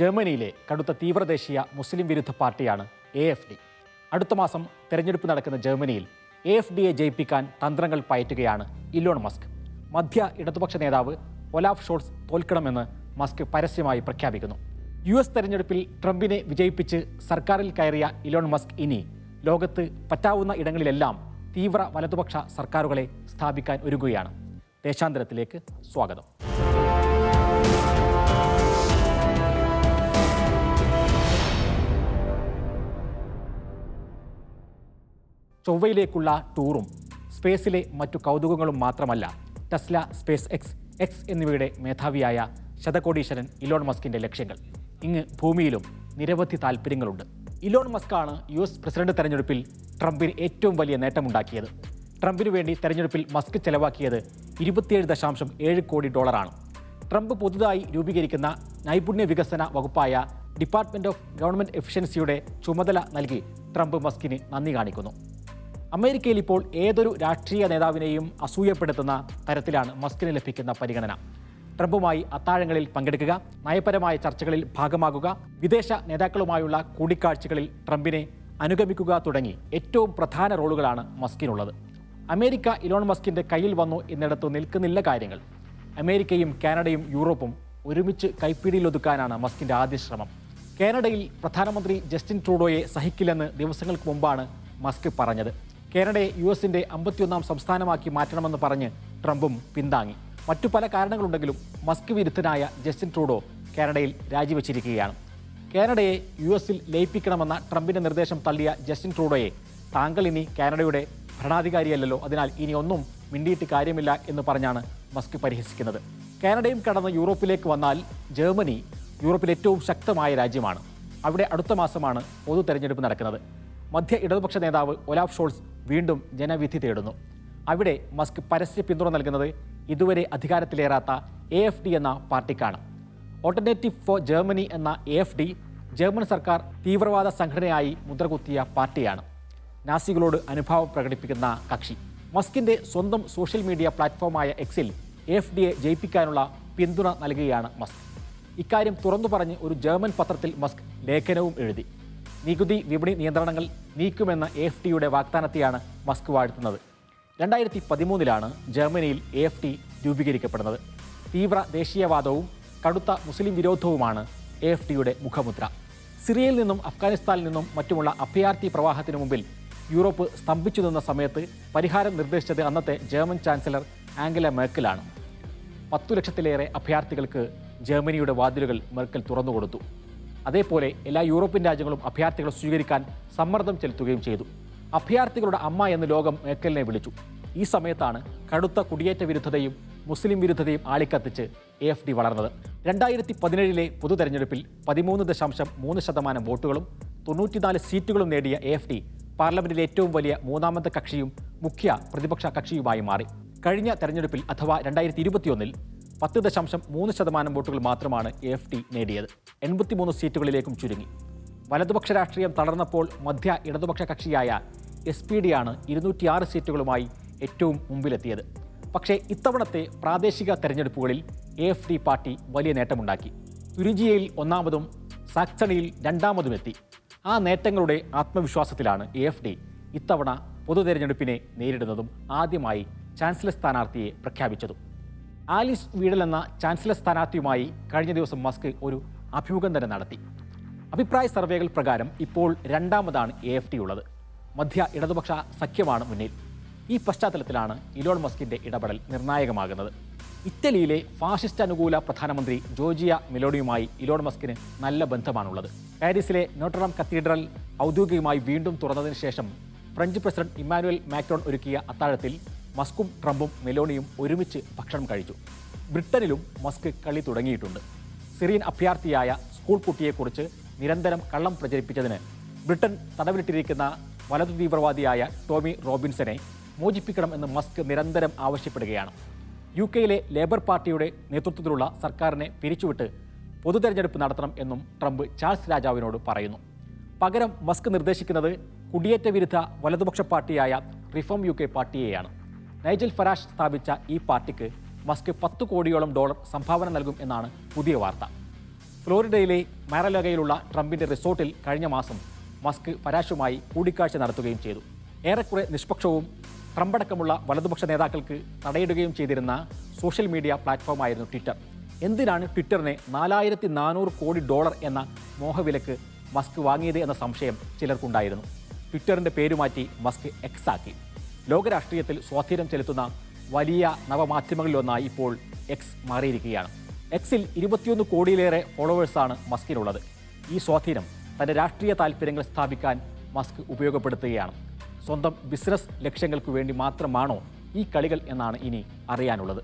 ജർമ്മനിയിലെ കടുത്ത തീവ്രദേശീയ മുസ്ലിം വിരുദ്ധ പാർട്ടിയാണ് AfD. അടുത്ത മാസം തെരഞ്ഞെടുപ്പ് നടക്കുന്ന ജർമ്മനിയിൽ AfDയെ ജയിപ്പിക്കാൻ തന്ത്രങ്ങൾ പയറ്റുകയാണ് ഇലോൺ മസ്ക്. മധ്യ ഇടതുപക്ഷ നേതാവ് ഒലാഫ് ഷോൾസ് തോൽക്കണമെന്ന് മസ്ക് പരസ്യമായി പ്രഖ്യാപിക്കുന്നു. US തെരഞ്ഞെടുപ്പിൽ ട്രംപിനെ വിജയിപ്പിച്ച് സർക്കാരിൽ കയറിയ ഇലോൺ മസ്ക് ഇനി ലോകത്ത് പറ്റാവുന്ന ഇടങ്ങളിലെല്ലാം തീവ്ര വലതുപക്ഷ സർക്കാരുകളെ സ്ഥാപിക്കാൻ ഒരുങ്ങുകയാണ്. ദേശാന്തരത്തിലേക്ക് സ്വാഗതം. ചൊവ്വയിലേക്കുള്ള ടൂറും സ്പേസിലെ മറ്റു കൗതുകങ്ങളും മാത്രമല്ല ടെസ്ല, സ്പേസ് എക്സ് എന്നിവയുടെ മേധാവിയായ ശതകോടീശ്വരൻ ഇലോൺ മസ്കിൻ്റെ ലക്ഷ്യങ്ങൾ. ഇങ്ങ് ഭൂമിയിലും നിരവധി താല്പര്യങ്ങളുണ്ട്. ഇലോൺ മസ്കാണ് US പ്രസിഡന്റ് തെരഞ്ഞെടുപ്പിൽ ട്രംപിന് ഏറ്റവും വലിയ നേട്ടമുണ്ടാക്കിയത്. ട്രംപിനു വേണ്ടി തെരഞ്ഞെടുപ്പിൽ മസ്ക് ചെലവാക്കിയത് $27.7 കോടി. ട്രംപ് പുതുതായി രൂപീകരിക്കുന്ന നൈപുണ്യ വികസന വകുപ്പായ ഡിപ്പാർട്ട്മെന്റ് ഓഫ് ഗവൺമെന്റ് എഫിഷ്യൻസിയുടെ ചുമതല നൽകി ട്രംപ് മസ്കിന് നന്ദി കാണിക്കുന്നു. അമേരിക്കയിൽ ഇപ്പോൾ ഏതൊരു രാഷ്ട്രീയ നേതാവിനെയും അസൂയപ്പെടുത്തുന്ന തരത്തിലാണ് മസ്കിന് ലഭിക്കുന്ന പരിഗണന. ട്രംപുമായി അത്താഴങ്ങളിൽ പങ്കെടുക്കുക, നയപരമായ ചർച്ചകളിൽ ഭാഗമാകുക, വിദേശ നേതാക്കളുമായുള്ള കൂടിക്കാഴ്ചകളിൽ ട്രംപിനെ അനുഗമിക്കുക തുടങ്ങി ഏറ്റവും പ്രധാന റോളുകളാണ് മസ്കിനുള്ളത്. അമേരിക്ക ഇലോൺ മസ്കിൻ്റെ കയ്യിൽ വന്നു എന്നിടത്തു നിൽക്കുന്നില്ല കാര്യങ്ങൾ. അമേരിക്കയും കാനഡയും യൂറോപ്പും ഒരുമിച്ച് കൈപ്പിടിയിലൊതുക്കാനാണ് മസ്കിൻ്റെ ആദ്യ ശ്രമം. കാനഡയിൽ പ്രധാനമന്ത്രി ജസ്റ്റിൻ ട്രൂഡോയെ സഹിക്കില്ലെന്ന് ദിവസങ്ങൾക്ക് മുമ്പാണ് മസ്ക് പറഞ്ഞത്. കാനഡയെ US-ന്റെ 51ാം സംസ്ഥാനമാക്കി മാറ്റണമെന്ന് പറഞ്ഞ് ട്രംപും പിന്താങ്ങി. മറ്റു പല കാരണങ്ങളുണ്ടെങ്കിലും മസ്ക് വിരുദ്ധനായ ജസ്റ്റിൻ ട്രൂഡോ കാനഡയിൽ രാജിവെച്ചിരിക്കുകയാണ്. കാനഡയെ US-ൽ ലയിപ്പിക്കണമെന്ന ട്രംപിന്റെ നിർദ്ദേശം തള്ളിയ ജസ്റ്റിൻ ട്രൂഡോയെ താങ്കൾ ഇനി കാനഡയുടെ ഭരണാധികാരിയല്ലല്ലോ, അതിനാൽ ഇനി ഒന്നും മിണ്ടിയിട്ട് കാര്യമില്ല എന്ന് പറഞ്ഞാണ് മസ്ക് പരിഹസിക്കുന്നത്. കാനഡയും കടന്ന് യൂറോപ്പിലേക്ക് വന്നാൽ ജർമ്മനി യൂറോപ്പിലെ ഏറ്റവും ശക്തമായ രാജ്യമാണ്. അവിടെ അടുത്ത മാസമാണ് പൊതു തെരഞ്ഞെടുപ്പ് നടക്കുന്നത്. മധ്യ ഇടതുപക്ഷ നേതാവ് ഒലാഫ് ഷോൾസ് വീണ്ടും ജനവിധി തേടുന്നു. അവിടെ മസ്ക് പരസ്യ പിന്തുണ നൽകുന്നത് ഇതുവരെ അധികാരത്തിലേറാത്ത AfD എന്ന പാർട്ടിക്കാണ്. ഓൾട്ടർനേറ്റീവ് ഫോർ ജർമ്മനി എന്ന AfD ജർമ്മൻ സർക്കാർ തീവ്രവാദ സംഘടനയായി മുദ്രകുത്തിയ പാർട്ടിയാണ്. നാസികളോട് അനുഭാവം പ്രകടിപ്പിക്കുന്ന കക്ഷി. മസ്കിൻ്റെ സ്വന്തം സോഷ്യൽ മീഡിയ പ്ലാറ്റ്ഫോമായ എക്സിൽ AfDയെ ജയിപ്പിക്കാനുള്ള പിന്തുണ നൽകുകയാണ് മസ്ക്. ഇക്കാര്യം തുറന്നു പറഞ്ഞ് ഒരു ജർമ്മൻ പത്രത്തിൽ മസ്ക് ലേഖനവും എഴുതി. നികുതി വിപണി നിയന്ത്രണങ്ങൾ നീക്കുമെന്ന AfDയുടെ വാഗ്ദാനത്തെയാണ് മസ്ക് വാഴ്ത്തുന്നത്. 2013 ജർമ്മനിയിൽ AfD രൂപീകരിക്കപ്പെടുന്നത്. തീവ്ര ദേശീയവാദവും കടുത്ത മുസ്ലിം വിരോധവുമാണ് AfDയുടെ മുഖമുദ്ര. സിറിയയിൽ നിന്നും അഫ്ഗാനിസ്ഥാനിൽ നിന്നും മറ്റുമുള്ള അഭയാർത്ഥി പ്രവാഹത്തിനു മുമ്പിൽ യൂറോപ്പ് സ്തംഭിച്ചു നിന്ന സമയത്ത് പരിഹാരം നിർദ്ദേശിച്ചത് അന്നത്തെ ജർമ്മൻ ചാൻസലർ ആംഗല മെർക്കലാണ്. 10 ലക്ഷത്തിലേറെ അഭയാർത്ഥികൾക്ക് ജർമ്മനിയുടെ വാതിലുകൾ മെർക്കൽ തുറന്നുകൊടുത്തു. അതേപോലെ എല്ലാ യൂറോപ്യൻ രാജ്യങ്ങളും അഭയാർത്ഥികളെ സ്വീകരിക്കാൻ സമ്മർദ്ദം ചെലുത്തുകയും ചെയ്തു. അഭയാർത്ഥികളുടെ അമ്മ എന്ന് ലോകം മെർക്കലിനെ വിളിച്ചു. ഈ സമയത്താണ് കടുത്ത കുടിയേറ്റ വിരുദ്ധതയും മുസ്ലിം വിരുദ്ധതയും ആളിക്കത്തിച്ച് AfD വളർന്നത്. 2017 പൊതു തെരഞ്ഞെടുപ്പിൽ 13.3% വോട്ടുകളും 94 സീറ്റുകളും നേടിയ AfD പാർലമെന്റിലെ ഏറ്റവും വലിയ മൂന്നാമത്തെ കക്ഷിയും മുഖ്യ പ്രതിപക്ഷ കക്ഷിയുമായി മാറി. കഴിഞ്ഞ തെരഞ്ഞെടുപ്പിൽ അഥവാ 2021 10.3% വോട്ടുകൾ മാത്രമാണ് AfD നേടിയത്. 83 സീറ്റുകളിലേക്കും ചുരുങ്ങി. വലതുപക്ഷ രാഷ്ട്രീയം തളർന്നപ്പോൾ മധ്യ ഇടതുപക്ഷ കക്ഷിയായ SPD-യാണ് 206 സീറ്റുകളുമായി ഏറ്റവും മുമ്പിലെത്തിയത്. പക്ഷേ ഇത്തവണത്തെ പ്രാദേശിക തെരഞ്ഞെടുപ്പുകളിൽ AfD പാർട്ടി വലിയ നേട്ടമുണ്ടാക്കി. തുരിഞ്ചിയയിൽ 1ാമതും സാക്സണിയിൽ 2ാമതുമെത്തി. ആ നേട്ടങ്ങളുടെ ആത്മവിശ്വാസത്തിലാണ് AfD ഇത്തവണ പൊതു തെരഞ്ഞെടുപ്പിനെ നേരിടുന്നതും ആദ്യമായി ചാൻസലർ സ്ഥാനാർത്ഥിയെ പ്രഖ്യാപിച്ചതും. ആലിസ് വീഡൽ എന്ന ചാൻസലർ സ്ഥാനാർത്ഥിയുമായി കഴിഞ്ഞ ദിവസം മസ്ക് ഒരു അഭിമുഖം തന്നെ നടത്തി. അഭിപ്രായ സർവേകൾ പ്രകാരം ഇപ്പോൾ 2ാമതാണ് AfD ഉള്ളത്. മധ്യ ഇടതുപക്ഷ സഖ്യമാണ് മുന്നിൽ. ഈ പശ്ചാത്തലത്തിലാണ് ഇലോൺ മസ്കിൻ്റെ ഇടപെടൽ നിർണായകമാകുന്നത്. ഇറ്റലിയിലെ ഫാഷിസ്റ്റ് അനുകൂല പ്രധാനമന്ത്രി ജോർജിയ മെലോണിയുമായി ഇലോൺ മസ്കിന് നല്ല ബന്ധമാണുള്ളത്. പാരീസിലെ നോട്ടർഡാം കത്തീഡ്രൽ ഔദ്യോഗികമായി വീണ്ടും തുറന്നതിന് ശേഷം ഫ്രഞ്ച് പ്രസിഡന്റ് ഇമ്മാനുവൽ മാക്രോൺ ഒരുക്കിയ അത്താഴത്തിൽ മസ്കും ട്രംപും മെലോണിയും ഒരുമിച്ച് ഭക്ഷണം കഴിച്ചു. ബ്രിട്ടനിലും മസ്ക് കളി തുടങ്ങിയിട്ടുണ്ട്. സിറിയൻ അഭയാർത്ഥിയായ സ്കൂൾ കുട്ടിയെക്കുറിച്ച് നിരന്തരം കള്ളം പ്രചരിപ്പിച്ചതിന് ബ്രിട്ടൻ തടവിലിട്ടിരിക്കുന്ന വലതു തീവ്രവാദിയായ ടോമി റോബിൻസനെ മോചിപ്പിക്കണം എന്ന് മസ്ക് നിരന്തരം ആവശ്യപ്പെടുകയാണ്. UK-യിലെ ലേബർ പാർട്ടിയുടെ നേതൃത്വത്തിലുള്ള സർക്കാരിനെ പിരിച്ചുവിട്ട് പൊതു തെരഞ്ഞെടുപ്പ് നടത്തണം എന്നും ട്രംപ് ചാൾസ് രാജാവിനോട് പറയുന്നു. പകരം മസ്ക് നിർദ്ദേശിക്കുന്നത് കുടിയേറ്റ വിരുദ്ധ വലതുപക്ഷ പാർട്ടിയായ റിഫോം UK പാർട്ടിയെയാണ്. നൈജൽ ഫരാഷ് സ്ഥാപിച്ച ഈ പാർട്ടിക്ക് മസ്ക് $10 കോടിയോളം സംഭാവന നൽകും എന്നാണ് പുതിയ വാർത്ത. ഫ്ലോറിഡയിലെ മാരലോഗയിലുള്ള ട്രംപിൻ്റെ റിസോർട്ടിൽ കഴിഞ്ഞ മാസം മസ്ക് ഫരാഷുമായി കൂടിക്കാഴ്ച നടത്തുകയും ചെയ്തു. ഏറെക്കുറെ നിഷ്പക്ഷവും ട്രംപടക്കമുള്ള വലതുപക്ഷ നേതാക്കൾക്ക് തടയിടുകയും ചെയ്തിരുന്ന സോഷ്യൽ മീഡിയ പ്ലാറ്റ്ഫോമായിരുന്നു ട്വിറ്റർ. എന്തിനാണ് ട്വിറ്ററിനെ $4400 കോടി എന്ന മോഹവിലക്ക് മസ്ക് വാങ്ങിയത് എന്ന സംശയം ചിലർക്കുണ്ടായിരുന്നു. ട്വിറ്ററിൻ്റെ പേരുമാറ്റി മസ്ക് എക്സ് ആക്കി. ലോകരാഷ്ട്രീയത്തിൽ സ്വാധീനം ചെലുത്തുന്ന വലിയ നവമാധ്യമങ്ങളിലൊന്നായി ഇപ്പോൾ എക്സ് മാറിയിരിക്കുകയാണ്. എക്സിൽ 21 കോടിയിലേറെ ഫോളോവേഴ്സാണ് മസ്കിനുള്ളത്. ഈ സ്വാധീനം തൻ്റെ രാഷ്ട്രീയ താൽപ്പര്യങ്ങൾ സ്ഥാപിക്കാൻ മസ്ക് ഉപയോഗപ്പെടുത്തുകയാണ്. സ്വന്തം ബിസിനസ് ലക്ഷ്യങ്ങൾക്ക് വേണ്ടി മാത്രമാണോ ഈ കളികൾ എന്നാണ് ഇനി അറിയാനുള്ളത്.